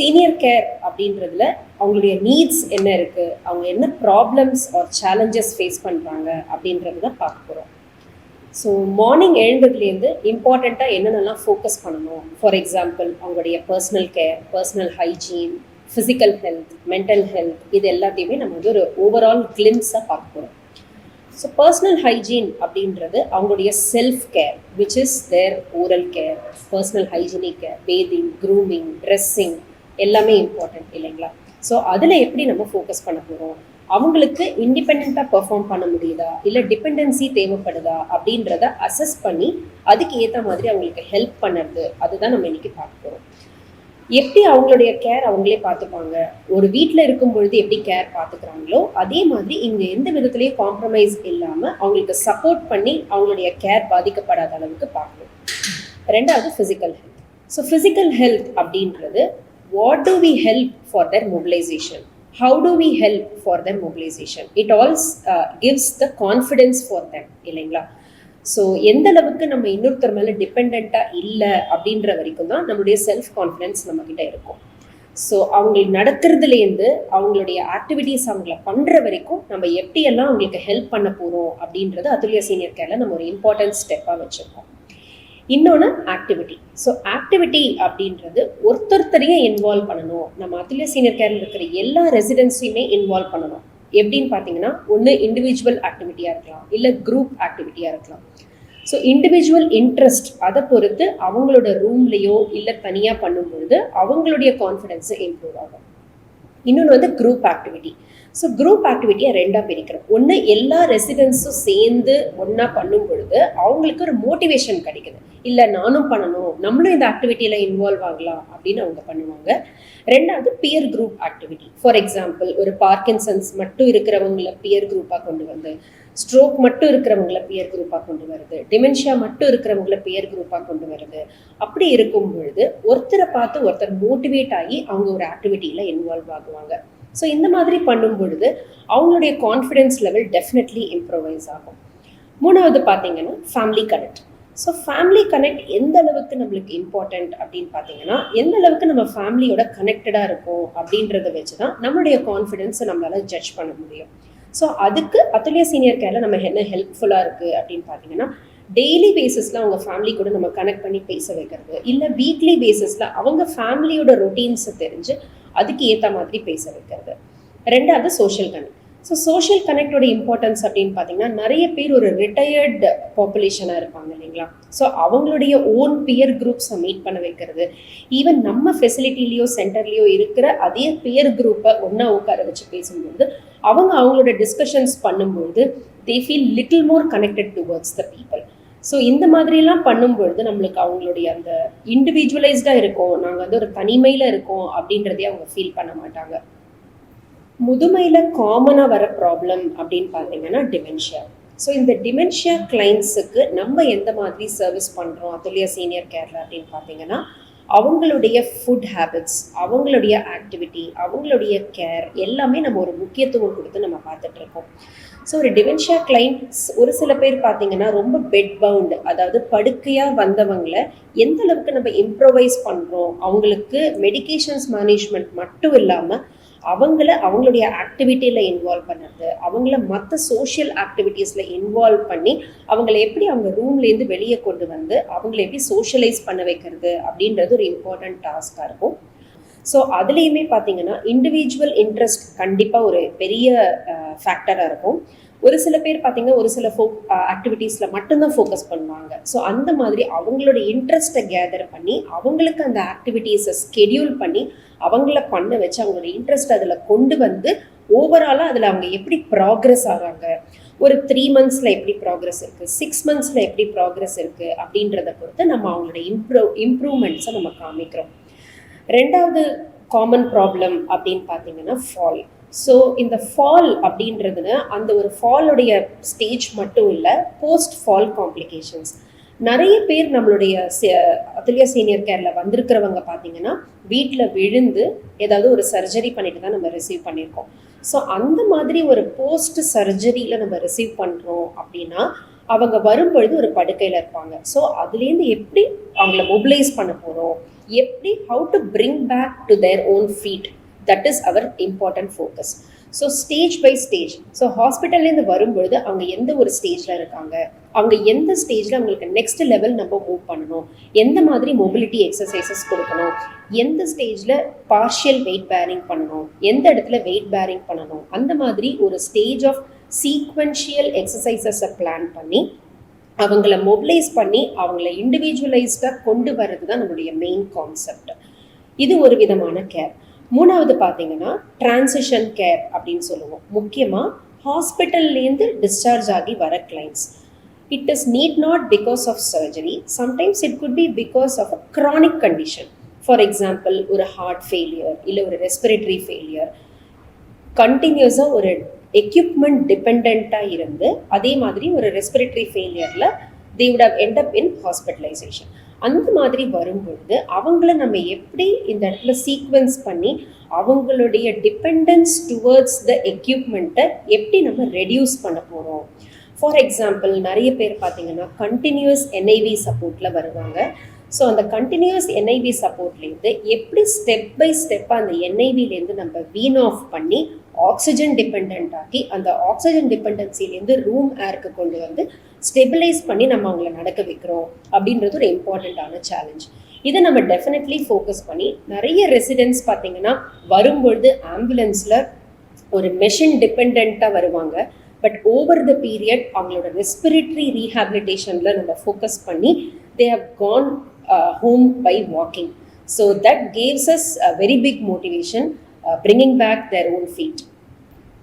Senior care அப்படின்றதுல அவங்களுடைய needs என்ன இருக்குது, அவங்க என்ன ப்ராப்ளம்ஸ் ஆர் சேலஞ்சஸ் ஃபேஸ் பண்ணுறாங்க அப்படின்றது தான் பார்க்க போகிறோம். ஸோ மார்னிங் எழுந்ததுலேருந்து இம்பார்ட்டண்ட்டாக என்னென்னலாம் ஃபோக்கஸ் பண்ணணும், ஃபார் எக்ஸாம்பிள் அவங்களுடைய personal care, personal hygiene, physical health, mental health, இது எல்லாத்தையுமே நம்ம வந்து ஒரு ஓவரால் கிளிம்ஸாக பார்க்க போகிறோம். ஸோ பர்சனல் ஹைஜீன் அப்படின்றது அவங்களுடைய self care, which is there oral care, personal hygienic care, bathing, grooming, dressing எல்லாமே இம்பார்ட்டன்ட் இல்லைங்களா? ஸோ அதில் எப்படி நம்ம ஃபோக்கஸ் பண்ண போகிறோம், அவங்களுக்கு இண்டிபெண்ட்டாக பெர்ஃபார்ம் பண்ண முடியுதா இல்லை டிபெண்டன்சி தேவைப்படுதா அப்படின்றத அசஸ் பண்ணி அதுக்கு ஏற்ற மாதிரி அவங்களுக்கு ஹெல்ப் பண்ணுறது, அதுதான் நம்ம இன்னைக்கு பார்க்க போகிறோம். எப்படி அவங்களுடைய கேர் அவங்களே பார்த்துப்பாங்க, ஒரு வீட்டில் இருக்கும் பொழுது எப்படி கேர் பார்த்துக்கிறாங்களோ அதே மாதிரி இங்கே எந்த விதத்துலேயும் காம்ப்ரமைஸ் இல்லாமல் அவங்களுக்கு சப்போர்ட் பண்ணி அவங்களுடைய கேர் பாதிக்கப்படாத அளவுக்கு பார்க்கணும். ரெண்டாவது physical health. So physical health அப்படின்றது what do we help for the mobilisation, how do we help for their mobilization, it all gives the confidence for them இல்லைங்களா? ஸோ எந்த அளவுக்கு நம்ம இன்னொருத்தர் மேலே டிபெண்ட்டாக இல்லை அப்படின்ற வரைக்கும் தான் நம்மளுடைய செல்ஃப் கான்ஃபிடென்ஸ் நம்மக்கிட்ட இருக்கும். ஸோ அவங்களுக்கு நடக்கிறதுலேருந்து அவங்களுடைய ஆக்டிவிட்டீஸ் அவங்கள பண்ணுற வரைக்கும் நம்ம எப்படியெல்லாம் அவங்களுக்கு ஹெல்ப் பண்ண போகிறோம் அப்படின்றது அதுலியா சீனியர் கேரில் நம்ம ஒரு இம்பார்ட்டன்ட் ஸ்டெப்பாக வச்சுருக்கோம். இன்னொன்று ஆக்டிவிட்டி. ஸோ ஆக்டிவிட்டி அப்படின்றது ஒருத்தரையும் இன்வால்வ் பண்ணணும். நம்ம அதுலியா சீனியர் கேரில் இருக்கிற எல்லா ரெசிடென்ஸையுமே இன்வால்வ் பண்ணணும். எப்படின்னு பார்த்தீங்கன்னா, ஒன்று இண்டிவிஜுவல் ஆக்டிவிட்டியாக இருக்கலாம், இல்லை குரூப் ஆக்டிவிட்டியாக இருக்கலாம். ஸோ இண்டிவிஜுவல் இன்ட்ரெஸ்ட் அதை பொறுத்து அவங்களோட ரூம்லேயோ இல்லை தனியாக பண்ணும் பொழுது அவங்களுடைய கான்ஃபிடென்ஸை இம்ப்ரூவ் ஆகும். இன்னொன்று வந்து குரூப் ஆக்டிவிட்டி. ஸோ குரூப் ஆக்டிவிட்டியை ரெண்டாக பிரிக்கிறோம். ஒன்று எல்லா ரெசிடென்ஸும் சேர்ந்து ஒன்றா பண்ணும் பொழுது அவங்களுக்கு ஒரு மோட்டிவேஷன் கிடைக்குது, இல்லை நானும் பண்ணணும், நம்மளும் இந்த ஆக்டிவிட்டியில் இன்வால்வ் ஆகலாம் அப்படின்னு அவங்க பண்ணுவாங்க. ரெண்டாவது pier group activity. For example ஒரு பார்க்கின்சன்ஸ் மட்டும் இருக்கிறவங்கள பியர் குரூப்பாக கொண்டு வந்து, ஸ்ட்ரோக் மட்டும் இருக்கிறவங்கள பியர் குரூப்பாக கொண்டு வருது, டிமென்ஷியா மட்டும் இருக்கிறவங்கள பியர் குரூப்பாக கொண்டு வருது. அப்படி இருக்கும் பொழுது ஒருத்தரை பார்த்து ஒருத்தர் மோட்டிவேட் ஆகி அவங்க ஒரு ஆக்டிவிட்டியில் இன்வால்வ் ஆகுவாங்க. ஸோ இந்த மாதிரி பண்ணும் பொழுது அவங்களுடைய கான்ஃபிடென்ஸ் லெவல் டெஃபினெட்லி இம்ப்ரூவைஸ் ஆகும். மூணாவது பார்த்தீங்கன்னா family connect. So family connect எந்த அளவுக்கு நம்மளுக்கு இம்பார்ட்டண்ட் அப்படின்னு பார்த்தீங்கன்னா, எந்த அளவுக்கு நம்ம ஃபேமிலியோட கனெக்டடாக இருக்கும் அப்படின்றத வச்சு தான் நம்மளுடைய கான்ஃபிடென்ஸை நம்மளால் ஜட்ஜ் பண்ண முடியும். ஸோ அதுக்கு அதுலியா சீனியர் கேரில் நம்ம என்ன ஹெல்ப்ஃபுல்லாக இருக்குது அப்படின்னு பார்த்தீங்கன்னா, டெய்லி பேசிஸில் அவங்க ஃபேமிலி கூட நம்ம கனெக்ட் பண்ணி பேச வைக்கிறது, இல்லை வீக்லி பேசிஸில் அவங்க ஃபேமிலியோட ரொட்டீன்ஸை தெரிஞ்சு அதுக்கு ஏற்ற மாதிரி பேச வைக்கிறது. ரெண்டாவது சோஷியல் கனெக்ட். ஸோ சோஷியல் கனெக்டோட இம்பார்ட்டன்ஸ் அப்படின்னு பார்த்தீங்கன்னா, நிறைய பேர் ஒரு ரிட்டையர்டு பாப்புலேஷனாக இருப்பாங்க இல்லைங்களா? ஸோ அவங்களுடைய ஓன் பியர் குரூப்ஸை மீட் பண்ண வைக்கிறது, ஈவன் நம்ம ஃபெசிலிட்டிலேயோ சென்டர்லேயோ இருக்கிற அதே பியர் குரூப்பை ஒன்றா உட்கார வச்சு பேசும்போது அவங்களோட டிஸ்கஷன்ஸ் பண்ணும்பொழுது they feel little more connected towards the people. So இந்த மாதிரிலாம் பண்ணும்பொழுது நம்மளுக்கு அவங்களுடைய அந்த இண்டிவிஜுவலைஸ்டாக இருக்கும், நாங்கள் வந்து ஒரு தனிமையில் இருக்கோம் அப்படின்றதே அவங்க ஃபீல் பண்ண மாட்டாங்க. முதுமையில் காமனாக வர ப்ராப்ளம் அப்படின்னு பார்த்தீங்கன்னா டிமென்ஷியா. ஸோ இந்த டிமென்ஷியா கிளைண்ட்ஸுக்கு நம்ம எந்த மாதிரி சர்வீஸ் பண்ணுறோம் அதுலியா சீனியர் கேரில் அப்படின்னு பார்த்தீங்கன்னா, அவங்களுடைய ஃபுட் ஹேபிட்ஸ், அவங்களுடைய ஆக்டிவிட்டி, அவங்களுடைய கேர் எல்லாமே நம்ம ஒரு முக்கியத்துவம் கொடுத்து நம்ம பார்த்துட்ருக்கோம். ஸோ ஒரு டிமென்ஷியா கிளைண்ட்ஸ் ஒரு சில பேர் பார்த்தீங்கன்னா ரொம்ப பெட் பவுண்டு, அதாவது படுக்கையாக வந்தவங்களை எந்த அளவுக்கு நம்ம இம்ப்ரோவைஸ் பண்ணுறோம், அவங்களுக்கு மெடிகேஷன்ஸ் மேனேஜ்மெண்ட் மட்டும் இல்லாமல் அவங்களுடைய ஆக்டிவிட்டியில் இன்வால்வ் பண்ணுறது, அவங்கள மற்ற சோஷியல் ஆக்டிவிட்டீஸில் இன்வால்வ் பண்ணி அவங்கள எப்படி அவங்க ரூம்லேருந்து வெளியே கொண்டு வந்து அவங்கள எப்படி சோஷியலைஸ் பண்ண வைக்கிறது அப்படின்றது ஒரு இம்பார்ட்டண்ட் டாஸ்காக இருக்கும். ஸோ அதுலேயுமே பார்த்தீங்கன்னா இண்டிவிஜுவல் இன்ட்ரெஸ்ட் கண்டிப்பாக ஒரு பெரிய ஃபேக்டராக இருக்கும். ஒரு சில பேர் பார்த்தீங்கன்னா ஒரு சில ஆக்டிவிட்டீஸில் மட்டும்தான் ஃபோக்கஸ் பண்ணுவாங்க. ஸோ அந்த மாதிரி அவங்களோட இன்ட்ரெஸ்ட்டை கேதர் பண்ணி அவங்களுக்கு அந்த ஆக்டிவிட்டீஸை ஸ்கெடியூல் பண்ணி அவங்கள பண்ண வச்சு அவங்களோட இன்ட்ரெஸ்ட் அதில் கொண்டு வந்து ஓவராலாக அதில் அவங்க எப்படி ப்ராக்ரெஸ் ஆகிறாங்க, ஒரு 3 months எப்படி ப்ராக்ரெஸ் இருக்குது, 6 months எப்படி ப்ராக்ரெஸ் இருக்குது அப்படின்றத பொறுத்து நம்ம அவங்களோட இம்ப்ரூவ்மெண்ட்ஸை நம்ம காமிக்கிறோம். ரெண்டாவது காமன் ப்ராப்ளம் அப்படின்னு பார்த்தீங்கன்னா ஃபால். ஸோ இந்த ஃபால் அப்படின்றதுன்னு அந்த ஒரு ஃபாலோடைய ஸ்டேஜ் மட்டும் இல்லை, போஸ்ட் ஃபால் காம்ப்ளிகேஷன்ஸ். நிறைய பேர் நம்மளுடைய அதுலியா சீனியர் கேரில் வந்திருக்கிறவங்க பார்த்தீங்கன்னா வீட்டில் விழுந்து ஏதாவது ஒரு சர்ஜரி பண்ணிட்டு தான் நம்ம ரிசீவ் பண்ணியிருக்கோம். ஸோ அந்த மாதிரி ஒரு போஸ்ட் சர்ஜரியில் நம்ம ரிசீவ் பண்ணுறோம் அப்படின்னா அவங்க வரும்பொழுது ஒரு படுக்கையில் இருப்பாங்க. ஸோ அதுலேருந்து எப்படி அவங்கள மொபிலைஸ் பண்ண போகிறோம், எப்படி how to bring back to their own feet, that is our important focus. So stage by stage, so ஹாஸ்பிட்டல்லேருந்து வரும்பொழுது அவங்க எந்த ஒரு ஸ்டேஜில் இருக்காங்க, அவங்க எந்த ஸ்டேஜில் அவங்களுக்கு நெக்ஸ்ட் லெவல் நம்ம மூவ் பண்ணணும், எந்த மாதிரி மொபிலிட்டி எக்ஸசைசஸ் கொடுக்கணும், எந்த ஸ்டேஜில் பார்ஷியல் வெயிட் பேரிங் பண்ணணும், எந்த இடத்துல வெயிட் பேரிங் பண்ணணும், அந்த மாதிரி ஒரு ஸ்டேஜ் ஆஃப் சீக்வென்ஷியல் எக்ஸசைசஸை பிளான் பண்ணி அவங்கள மொபிலைஸ் பண்ணி அவங்கள இண்டிவிஜுவலைஸ்டாக கொண்டு வர்றது தான் நம்மளுடைய மெயின் கான்செப்ட். இது ஒரு விதமான கேர். மூணாவது பார்த்தீங்கன்னா டிரான்சிஷன் கேர் அப்படின்னு சொல்லுவோம். முக்கியமாக ஹாஸ்பிட்டல்லேருந்து டிஸ்சார்ஜ் ஆகி வர clients, it is need not because of surgery, sometimes it could be because of a chronic condition. For example ஒரு ஹார்ட் ஃபெயிலியர் இல்லை ஒரு ரெஸ்பிரேட்டரி ஃபெயிலியர், கண்டினியூஸாக ஒரு எக்யூப்மெண்ட் டிபெண்ட்டாக இருந்து அதே மாதிரி ஒரு respiratory ஃபெயிலியரில் they would have end up in hospitalization. அந்த மாதிரி வரும்பொழுது அவங்கள நம்ம எப்படி இந்த இடத்துல சீக்வென்ஸ் பண்ணி அவங்களுடைய டிபெண்டன்ஸ் டுவர்ட்ஸ் த எக்யூப்மெண்ட்டை எப்படி நம்ம ரெடியூஸ் பண்ண போகிறோம். ஃபார் எக்ஸாம்பிள் நிறைய பேர் பார்த்தீங்கன்னா கண்டினியூஸ் என்ஐவி சப்போர்ட்டில் வருவாங்க. ஸோ அந்த கண்டினியூஸ் என்ஐவி சப்போர்ட்லேருந்து எப்படி ஸ்டெப் பை ஸ்டெப்பாக அந்த என்ஐவிலேருந்து நம்ம வீன் ஆஃப் பண்ணி ஆக்சிஜன் டிபெண்ட் ஆகி அந்த ஆக்சிஜன் டிபெண்டன்சிலேருந்து ரூம் ஏருக்கு கொண்டு வந்து ஸ்டெபிலைஸ் பண்ணி நம்ம அவங்கள நடக்க வைக்கிறோம் அப்படின்றது ஒரு இம்பார்ட்டண்ட்டான சேலஞ்ச். இதை நம்ம டெஃபினெட்லி ஃபோக்கஸ் பண்ணி நிறைய ரெசிடென்ட்ஸ் பார்த்தீங்கன்னா வரும்பொழுது ஆம்புலன்ஸில் ஒரு மெஷின் டிபெண்ட்டாக வருவாங்க. பட் ஓவர் த பீரியட் அவங்களோட ரெஸ்பிரேட்டரி ரீஹாபிலிட்டேஷனில் நம்ம ஃபோக்கஸ் பண்ணி they have gone home by walking. So that gives us a very big motivation, bringing back their own feet.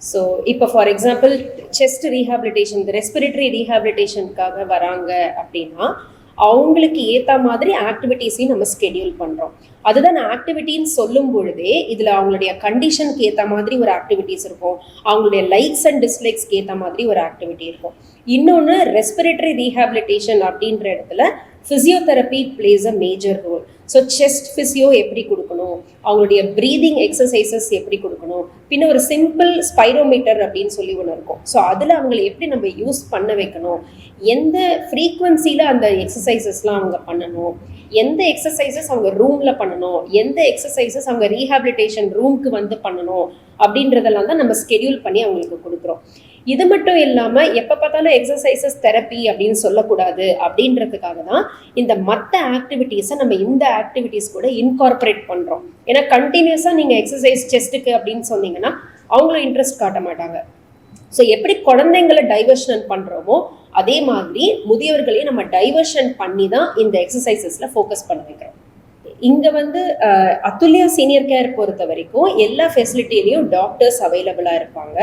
So இப்போ ஃபார் எக்ஸாம்பிள் செஸ்ட் ரீஹாபிலிட்டேஷன், இந்த respiratory ரீஹாபிலிட்டேஷனுக்காக வராங்க அப்படின்னா அவங்களுக்கு ஏற்ற மாதிரி ஆக்டிவிட்டீஸையும் நம்ம ஸ்கெடியூல் பண்ணுறோம். அதுதான் ஆக்டிவிட்டின்னு சொல்லும் பொழுதே இதில் அவங்களுடைய கண்டிஷனுக்கு ஏற்ற மாதிரி ஒரு ஆக்டிவிட்டீஸ் இருக்கும், அவங்களுடைய லைக்ஸ் அண்ட் டிஸ்லைக்ஸ்க்கு ஏற்ற மாதிரி ஒரு ஆக்டிவிட்டி இருக்கும். இன்னொன்று ரெஸ்பிரேட்டரி ரீஹாபிலிட்டேஷன் அப்படின்ற இடத்துல physiotherapy plays a major role. So chest physio எப்படி கொடுக்கணும், அவங்களுடைய ப்ரீதிங் எக்ஸசைசஸ் எப்படி கொடுக்கணும், பின்ன ஒரு சிம்பிள் ஸ்பைரோமீட்டர் அப்படின்னு சொல்லி ஒன்று இருக்கும். ஸோ அதில் அவங்களை எப்படி நம்ம யூஸ் பண்ண வைக்கணும், எந்த ஃப்ரீக்வன்சியில் அந்த எக்ஸசைசஸ்லாம் அவங்க பண்ணணும், எந்த எக்ஸசைசஸ் அவங்க ரூமில் பண்ணணும், எந்த எக்ஸசைசஸ் அவங்க ரீஹாபிலிட்டேஷன் ரூமுக்கு வந்து பண்ணணும் அப்படின்றதெல்லாம் தான் நம்ம ஸ்கெடியூல் பண்ணி அவங்களுக்கு கொடுக்குறோம். இது மட்டும் இல்லாமல் எப்போ பார்த்தாலும் எக்ஸசைசஸ் தெரப்பி அப்படின்னு சொல்லக்கூடாது அப்படின்றதுக்காக தான் இந்த மற்ற ஆக்டிவிட்டீஸை நம்ம இந்த ஆக்டிவிட்டீஸ் கூட இன்கார்பரேட் பண்ணுறோம். ஏன்னா கண்டினியூஸாக நீங்கள் எக்ஸசைஸ் செஸ்ட்டுக்கு அப்படின்னு சொன்னீங்கன்னா அவங்களும் இன்ட்ரெஸ்ட் காட்ட மாட்டாங்க. ஸோ எப்படி குழந்தைங்களை டைவர்ஷன் பண்ணுறோமோ அதே மாதிரி முதியவர்களையும் நம்ம டைவர்ஷன் பண்ணி தான் இந்த எக்ஸசைசஸில் ஃபோக்கஸ் பண்ண வைக்கிறோம். இங்கே வந்து அதுல்யா சீனியர் கேர் பொறுத்த வரைக்கும் எல்லா ஃபெசிலிட்டிலையும் டாக்டர்ஸ் அவைலபிளாக இருப்பாங்க.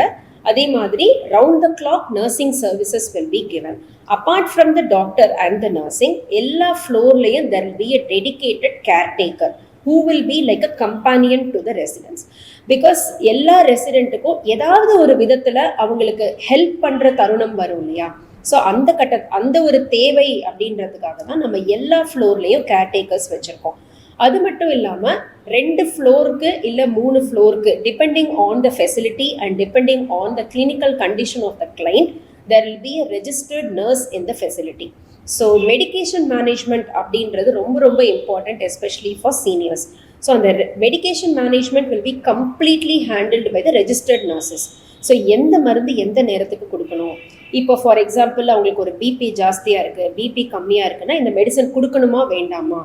அதே மாதிரி round the clock nursing services will be given. Apart from the doctor and the nursing எல்லா ஃப்ளோர்லையும் there will be a dedicated caretaker who will be like a companion to the residents. Because எல்லா ரெசிடெண்ட்டுக்கும் ஏதாவது ஒரு விதத்தில் அவங்களுக்கு help பண்ணுற தருணம் வரும் இல்லையா. ஸோ அந்த ஒரு தேவை அப்படின்றதுக்காக தான் நம்ம எல்லா ஃப்ளோர்லேயும் கேர்டேக்கர்ஸ் வச்சுருக்கோம். அது மட்டும் இல்லாமல் 2 ஃப்ளோருக்கு இல்லை 3 ஃப்ளோருக்கு depending on the facility and depending on the clinical condition of the client there will be a registered nurse in the facility. So medication management அப்படின்றது ரொம்ப ரொம்ப important, especially for seniors. So அந்த medication management will be completely handled by the registered nurses. So எந்த மருந்து எந்த நேரத்துக்கு கொடுக்கணும், இப்போ ஃபார் எக்ஸாம்பிள் அவங்களுக்கு ஒரு பிபி ஜாஸ்தியாக இருக்குது, பிபி கம்மியாக இருக்குன்னா இந்த மெடிசன் கொடுக்கணுமா வேண்டாமா,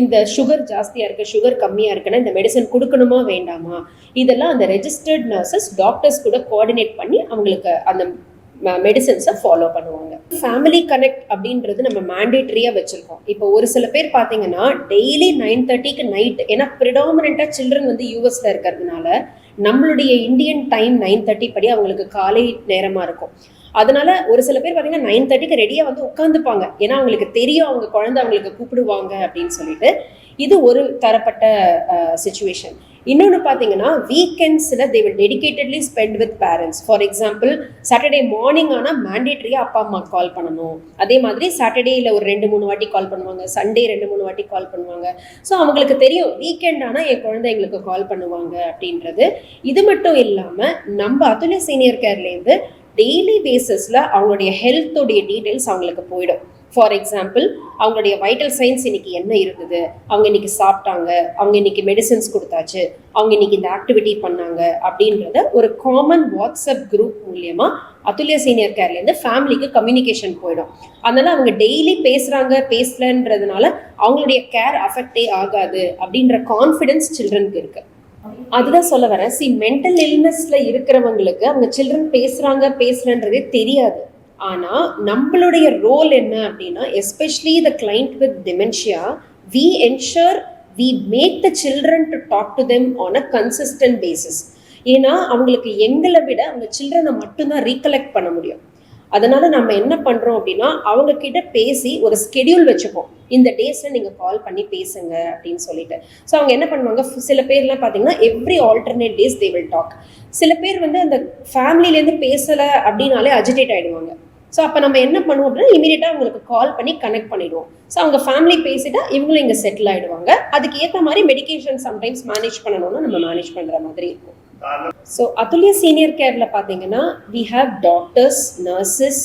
இந்த சுகர் ஜாஸ்தியாக இருக்குது சுகர் கம்மியாக இருக்குன்னா இந்த மெடிசன் கொடுக்கணுமா வேண்டாமா, இதெல்லாம் அந்த ரெஜிஸ்டர்ட் நர்சஸ் டாக்டர்ஸ் கூட கோஆர்டினேட் பண்ணி அவங்களுக்கு அந்த மெடிசன்ஸை ஃபாலோ பண்ணுவாங்க. ஃபேமிலி கனெக்ட் அப்படின்றது நம்ம மேண்டேட்டரியாக வச்சுருக்கோம். இப்போ ஒரு சில பேர் பார்த்தீங்கன்னா டெய்லி 9:30க்கு நைட், ஏன்னா ப்ரிடாமினெண்ட்டாக சில்ட்ரன் வந்து யூஎஸில் இருக்கிறதுனால நம்மளுடைய இந்தியன் டைம் 9:30 படி அவங்களுக்கு காலை நேரமாக இருக்கும். அதனால ஒரு சில பேர் பார்த்தீங்கன்னா 9:30க்கு ரெடியாக வந்து உட்காந்துப்பாங்க, ஏன்னா அவங்களுக்கு தெரியும் அவங்க குழந்தை அவங்களுக்கு கூப்பிடுவாங்க அப்படின்னு சொல்லிட்டு. இது ஒரு தரப்பட்ட சிச்சுவேஷன். இன்னொன்று பார்த்தீங்கன்னா வீக்கெண்ட்ஸில் they will dedicatedly spend with parents. For example Saturday morning ஆனால் மேண்டேட்ரியாக அப்பா அம்மா கால் பண்ணணும். அதே மாதிரி சாட்டர்டேயில் ஒரு 2-3 வாட்டி கால் பண்ணுவாங்க, சண்டே 2-3 வாட்டி கால் பண்ணுவாங்க. ஸோ அவங்களுக்கு தெரியும் வீக்கெண்ட் ஆனால் என் குழந்தை எங்களுக்கு கால் பண்ணுவாங்க அப்படின்றது. இது மட்டும் இல்லாமல் நம்ம அதுல்யா சீனியர் கேர்லேருந்து டெய்லி பேசிஸில் அவங்களுடைய ஹெல்த்தோடைய டீட்டெயில்ஸ் அவங்களுக்கு போயிடும். ஃபார் எக்ஸாம்பிள், அவங்களுடைய வைட்டல் சைன்ஸ் இன்னைக்கு என்ன இருந்தது, அவங்க இன்னைக்கு சாப்பிட்டாங்க, அவங்க இன்னைக்கு மெடிசன்ஸ் கொடுத்தாச்சு, அவங்க இன்னைக்கு இந்த ஆக்டிவிட்டி பண்ணாங்க அப்படின்றத ஒரு காமன் வாட்ஸ்அப் குரூப் மூலியமா அதுல்யா சீனியர் கேர்லேருந்து ஃபேமிலிக்கு கம்யூனிகேஷன் போயிடும். அதனால அவங்க டெய்லி பேசலன்றதுனால அவங்களுடைய கேர் அஃபெக்டே ஆகாது அப்படின்ற கான்ஃபிடன்ஸ் சில்ட்ரனுக்கு இருக்கு. அதுதான் சொல்ல வரேன். மென்டல் இல்னஸ்ல இருக்கிறவங்களுக்கு அவங்க சில்ட்ரன் பேசலன்றதே தெரியாது. ஆனா நம்மளுடைய ரோல் என்ன அப்படின்னா, especially the client with dementia, we ensure we make the children to talk to them on a consistent basis. ஏன்னா அவங்களுக்கு எங்களை விட அவங்க சில்ட்ரனை மட்டும்தான் ரீகலெக்ட் பண்ண முடியும். அதனால நம்ம என்ன பண்றோம் அப்படின்னா, அவங்க கிட்ட பேசி ஒரு ஸ்கெடியூல் வச்சுப்போம். இந்த டேஸ்ல நீங்க கால் பண்ணி பேசுங்க அப்படின்னு சொல்லிட்டு. ஸோ அவங்க என்ன பண்ணுவாங்க, சில பேர்லாம் பார்த்தீங்கன்னா every alternate days they will talk. சில பேர் வந்து அந்த ஃபேமிலிலேருந்து பேசலை அப்படின்னாலே அஜிடேட் ஆகிடுவாங்க. ஸோ அப்போ நம்ம என்ன பண்ணுவோம் அப்படின்னா, இமீடியட்டாக அவங்களுக்கு கால் பண்ணி கனெக்ட் பண்ணிடுவோம். ஸோ அவங்க ஃபேமிலி பேசிட்டா இவங்களும் இங்கே செட்டில் ஆகிடுவாங்க. அதுக்கு ஏற்ற மாதிரி மெடிகேஷன் சம்டைம்ஸ் மேனேஜ் பண்ணணும்னா நம்ம மேனேஜ் பண்ணுற மாதிரி இருக்கும். ஸோ அதுல்யா சீனியர் கேரில் பார்த்தீங்கன்னா, we have doctors, nurses,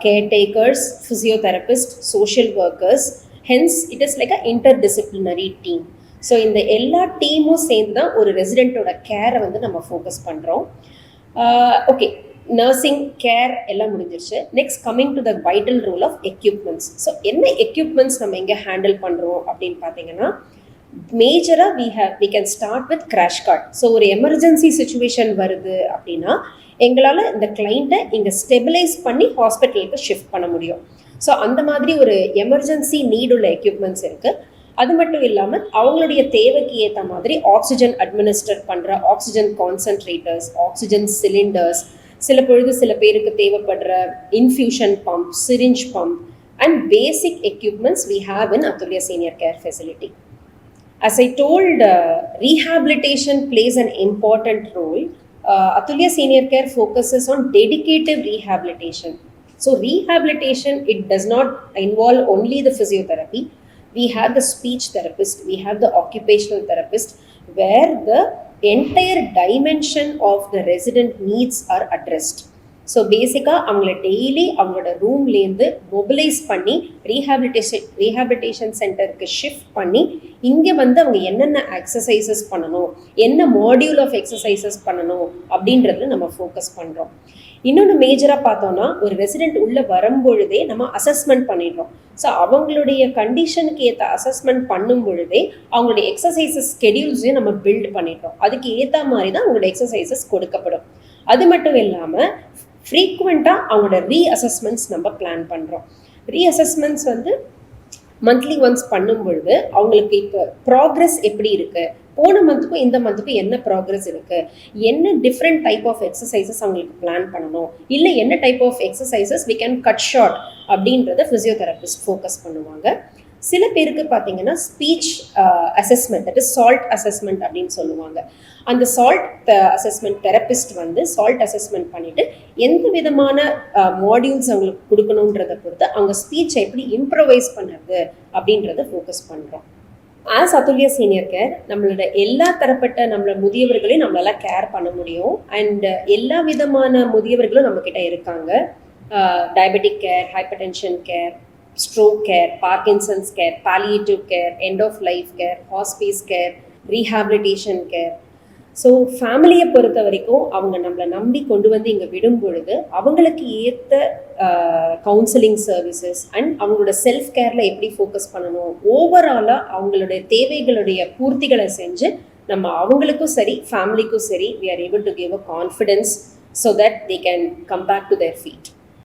caretakers, physiotherapist, social workers. Hence it is like a interdisciplinary team. So இந்த எல்லா டீமும் சேர்ந்து தான் ஒரு ரெசிடென்ட்டோட கேரை வந்து நம்ம ஃபோக்கஸ் பண்ணுறோம். ஓகே, நர்சிங் கேர் எல்லாம் முடிஞ்சிருச்சு. Next coming to the vital role of equipments. So என்ன எக்யூப்மெண்ட்ஸ் நம்ம எங்கே ஹேண்டில் பண்ணுறோம் அப்படின்னு பார்த்தீங்கன்னா, மேஜராக we can start with crash cart. So ஒரு எமர்ஜென்சி சுச்சுவேஷன் வருது அப்படின்னா எங்களால் இந்த கிளைண்ட்டை இங்கே ஸ்டெபிலைஸ் பண்ணி ஹாஸ்பிட்டலுக்கு ஷிஃப்ட் பண்ண முடியும். ஸோ அந்த மாதிரி ஒரு எமர்ஜென்சி நீடுள்ள எக்யூப்மெண்ட்ஸ் இருக்குது. அது மட்டும் இல்லாமல் அவங்களுடைய தேவைக்கு ஏற்ற மாதிரி ஆக்சிஜன் அட்மினிஸ்டர் பண்ணுற ஆக்சிஜன் கான்சன்ட்ரேட்டர்ஸ், ஆக்சிஜன் சிலிண்டர்ஸ், சில பொழுது சில பேருக்கு தேவைப்படுற infusion pump, syringe pump and basic equipments we have in Atulya senior care facility. As I told, rehabilitation plays an important role. Atulya Senior Care focuses on dedicated rehabilitation. So rehabilitation, it does not involve only the physiotherapy. We have the speech therapist, we have the occupational therapist, where the entire dimension of the resident needs are addressed. So பேசிக்காக அவங்கள daily அவங்களோட ரூம்லேருந்து mobilise பண்ணி rehabilitation சென்டருக்கு shift பண்ணி இங்கே வந்து அவங்க என்னென்ன எக்ஸசைசஸ் பண்ணணும், என்ன மாடியூல் ஆஃப் எக்ஸசைசஸ் பண்ணணும் அப்படின்றதுல நம்ம ஃபோக்கஸ் பண்ணுறோம். இன்னொன்று மேஜராக பார்த்தோன்னா, ஒரு ரெசிடென்ட் உள்ளே வரும்பொழுதே நம்ம அசஸ்மெண்ட் பண்ணிடுறோம். ஸோ அவங்களுடைய கண்டிஷனுக்கு ஏற்ற அசஸ்மெண்ட் பண்ணும் பொழுதே அவங்களுடைய எக்ஸசைசஸ் ஸ்கெடியூல்ஸையும் நம்ம பில்ட் பண்ணிடுறோம். அதுக்கு ஏற்ற மாதிரி தான் அவங்களோட எக்ஸசைசஸ் கொடுக்கப்படும். அது மட்டும் இல்லாமல் ஃப்ரீக்வெண்ட்டாக அவங்களோட ரீஅசஸ்மெண்ட்ஸ் நம்ம பிளான் பண்ணுறோம். ரீஅசஸ்மெண்ட்ஸ் வந்து மந்த்லி ஒன்ஸ் பண்ணும் பொழுது அவங்களுக்கு இப்போ ப்ராக்ரெஸ் எப்படி இருக்குது, போன மந்த்துக்கும் இந்த மந்த்துக்கும் என்ன ப்ராக்ரெஸ் இருக்குது, என்ன டிஃப்ரெண்ட் டைப் ஆஃப் எக்ஸசைசஸ் அவங்களுக்கு பிளான் பண்ணணும், இல்லை என்ன type of exercises we can cut short அப்படின்றத ஃபிசியோதெரபிஸ்ட் ஃபோக்கஸ் பண்ணுவாங்க. சில பேருக்கு பார்த்தீங்கன்னா speech assessment, that is SALT assessment அப்படின்னு சொல்லுவாங்க. அந்த சால்ட் அசஸ்மெண்ட் தெரபிஸ்ட் வந்து சால்ட் அசஸ்மெண்ட் பண்ணிவிட்டு எந்த விதமான மாடியூல்ஸ் அவங்களுக்கு கொடுக்கணுன்றதை பொறுத்து அவங்க ஸ்பீச்சை எப்படி இம்ப்ரவைஸ் பண்ணுறது அப்படின்றத ஃபோக்கஸ் பண்ணுறோம். ஆஸ் அதுல்யா சீனியர் கேர் நம்மளோட எல்லா தரப்பட்ட நம்மளோட முதியவர்களையும் நம்மளால கேர் பண்ண முடியும். அண்ட் எல்லா விதமான முதியவர்களும் நம்மக்கிட்ட இருக்காங்க. Diabetic care, hypertension care, stroke care, Parkinson's care, palliative care, end of life care, hospice care, rehabilitation care. So ஃபேமிலியை பொறுத்த வரைக்கும் அவங்க நம்மளை நம்பி கொண்டு வந்து இங்கே விடும் பொழுது அவங்களுக்கு ஏற்ற கவுன்சிலிங் சர்வீசஸ் அண்ட் அவங்களோட செல்ஃப் கேரில் எப்படி ஃபோக்கஸ் பண்ணணும், ஓவராலாக அவங்களுடைய தேவைகளுடைய பூர்த்திகளை செஞ்சு நம்ம அவங்களுக்கும் சரி ஃபேமிலிக்கும் சரி we are able to give a confidence so that they can come back to their feet.